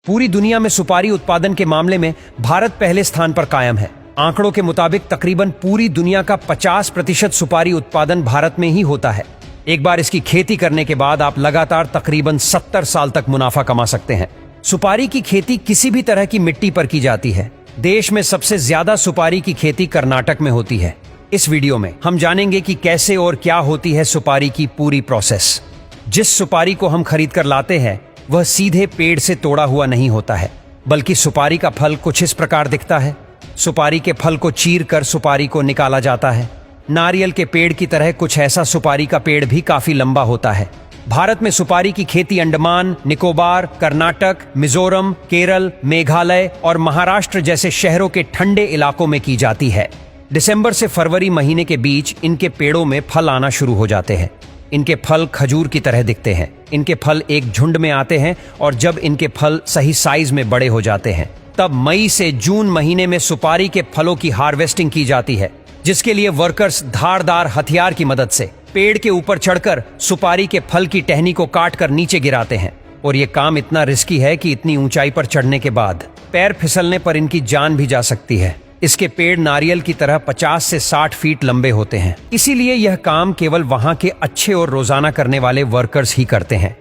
पूरी दुनिया में सुपारी उत्पादन के मामले में भारत पहले स्थान पर कायम है। आंकड़ों के मुताबिक तकरीबन पूरी दुनिया का 50% सुपारी उत्पादन भारत में ही होता है। एक बार इसकी खेती करने के बाद आप लगातार तकरीबन 70 साल तक मुनाफा कमा सकते हैं। सुपारी की खेती किसी भी तरह की मिट्टी पर की जाती है। देश में सबसे ज्यादा सुपारी की खेती कर्नाटक में होती है। इस वीडियो में हम जानेंगे कि कैसे और क्या होती है सुपारी की पूरी प्रोसेस। जिस सुपारी को हम खरीद कर लाते हैं वह सीधे पेड़ से तोड़ा हुआ नहीं होता है, बल्कि सुपारी का फल कुछ इस प्रकार दिखता है। सुपारी के फल को चीर कर सुपारी को निकाला जाता है। नारियल के पेड़ की तरह कुछ ऐसा सुपारी का पेड़ भी काफी लंबा होता है। भारत में सुपारी की खेती अंडमान, निकोबार, कर्नाटक, मिजोरम, केरल, मेघालय और महाराष्ट्र जैसे शहरों के ठंडे इलाकों में की जाती है। दिसंबर से फरवरी महीने के बीच इनके पेड़ों में फल आना शुरू हो जाते हैं। इनके फल खजूर की तरह दिखते हैं। इनके फल एक झुंड में आते हैं और जब इनके फल सही साइज में बड़े हो जाते हैं तब मई से जून महीने में सुपारी के फलों की हार्वेस्टिंग की जाती है, जिसके लिए वर्कर्स धारदार हथियार की मदद से पेड़ के ऊपर चढ़कर सुपारी के फल की टहनी को काट कर नीचे गिराते हैं। और ये काम इतना रिस्की है कि इतनी ऊंचाई पर चढ़ने के बाद पैर फिसलने पर इनकी जान भी जा सकती है। इसके पेड़ नारियल की तरह 50 से 60 फीट लंबे होते हैं, इसीलिए यह काम केवल वहां के अच्छे और रोजाना करने वाले वर्कर्स ही करते हैं।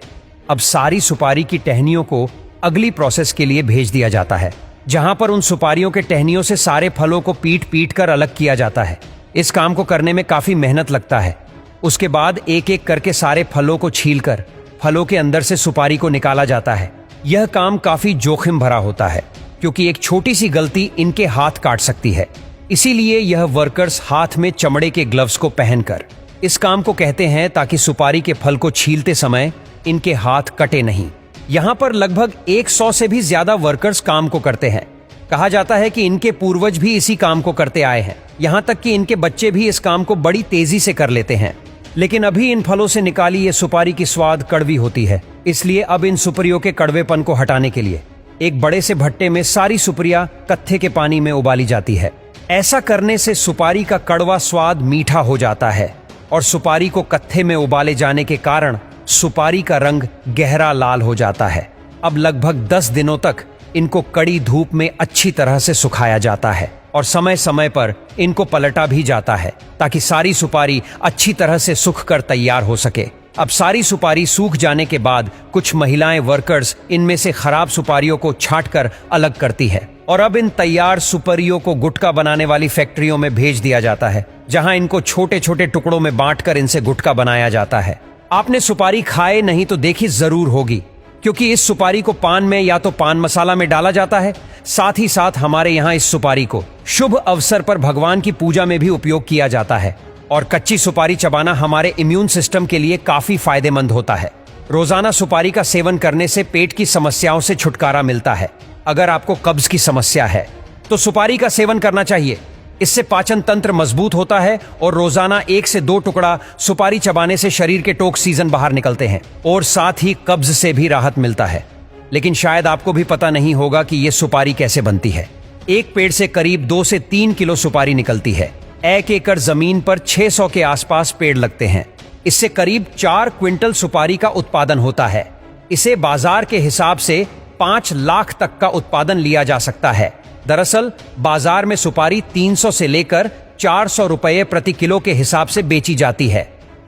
अब सारी सुपारी की टहनियों को अगली प्रोसेस के लिए भेज दिया जाता है, जहां पर उन सुपारियों के टहनियों से सारे फलों को पीट पीट कर अलग किया जाता है। इस काम को करने में काफी मेहनत लगता है। उसके बाद एक एक करके सारे फलों को छीलकर फलों के अंदर से सुपारी को निकाला जाता है। यह काम काफी जोखिम भरा होता है, क्योंकि एक छोटी सी गलती इनके हाथ काट सकती है। इसीलिए यह वर्कर्स हाथ में चमड़े के ग्लव्स को पहनकर इस काम को कहते हैं, ताकि सुपारी के फल को छीलते समय इनके हाथ कटे नहीं। यहाँ पर लगभग 100 से भी ज्यादा वर्कर्स काम को करते हैं। कहा जाता है कि इनके पूर्वज भी इसी काम को करते आए हैं। यहाँ तक कि इनके बच्चे भी इस काम को बड़ी तेजी से कर लेते हैं। लेकिन अभी इन फलों से निकाली ये सुपारी की स्वाद कड़वी होती है, इसलिए अब इन सुपारियों के कड़वेपन को हटाने के लिए एक बड़े से भट्टे में सारी सुपारियां कत्थे के पानी में उबाली जाती है। ऐसा करने से सुपारी का कड़वा स्वाद मीठा हो जाता है और सुपारी को कत्थे में उबाले जाने के कारण सुपारी का रंग गहरा लाल हो जाता है। अब लगभग 10 दिनों तक इनको कड़ी धूप में अच्छी तरह से सुखाया जाता है और समय समय पर इनको पलटा भी जाता है, ताकि सारी सुपारी अच्छी तरह से सूख कर तैयार हो सके। अब सारी सुपारी सूख जाने के बाद कुछ महिलाएं वर्कर्स इनमें से खराब सुपारियों को छांटकर अलग करती है और अब इन तैयार सुपारियों को गुटखा बनाने वाली फैक्ट्रियों में भेज दिया जाता है, जहां इनको छोटे छोटे टुकड़ों में बांटकर इनसे गुटखा बनाया जाता है। आपने सुपारी खाए नहीं तो देखी जरूर होगी, क्योंकि इस सुपारी को पान में या तो पान मसाला में डाला जाता है। साथ ही साथ हमारे यहाँ इस सुपारी को शुभ अवसर पर भगवान की पूजा में भी उपयोग किया जाता है। और कच्ची सुपारी चबाना हमारे इम्यून सिस्टम के लिए काफी फायदेमंद होता है। रोजाना सुपारी का सेवन करने से पेट की समस्याओं से छुटकारा मिलता है। अगर आपको कब्ज की समस्या है तो सुपारी का सेवन करना चाहिए। इससे पाचन तंत्र मजबूत होता है और रोजाना 1 से 2 टुकड़ा सुपारी चबाने से शरीर के टॉक्सिन बाहर निकलते हैं और साथ ही कब्ज से भी राहत मिलता है। लेकिन शायद आपको भी पता नहीं होगा कि यह सुपारी कैसे बनती है। एक पेड़ से करीब 2 से 3 किलो सुपारी निकलती है। 1 एकड़ जमीन पर 600 के आसपास पेड़ लगते हैं। इससे करीब 4 क्विंटल सुपारी का उत्पादन होता है। इसे बाजार के हिसाब से 5 लाख तक का उत्पादन लिया जा सकता है। दरअसल बाजार में सुपारी 300 से लेकर 400 रुपये प्रति किलो के हिसाब से बेची जाती है।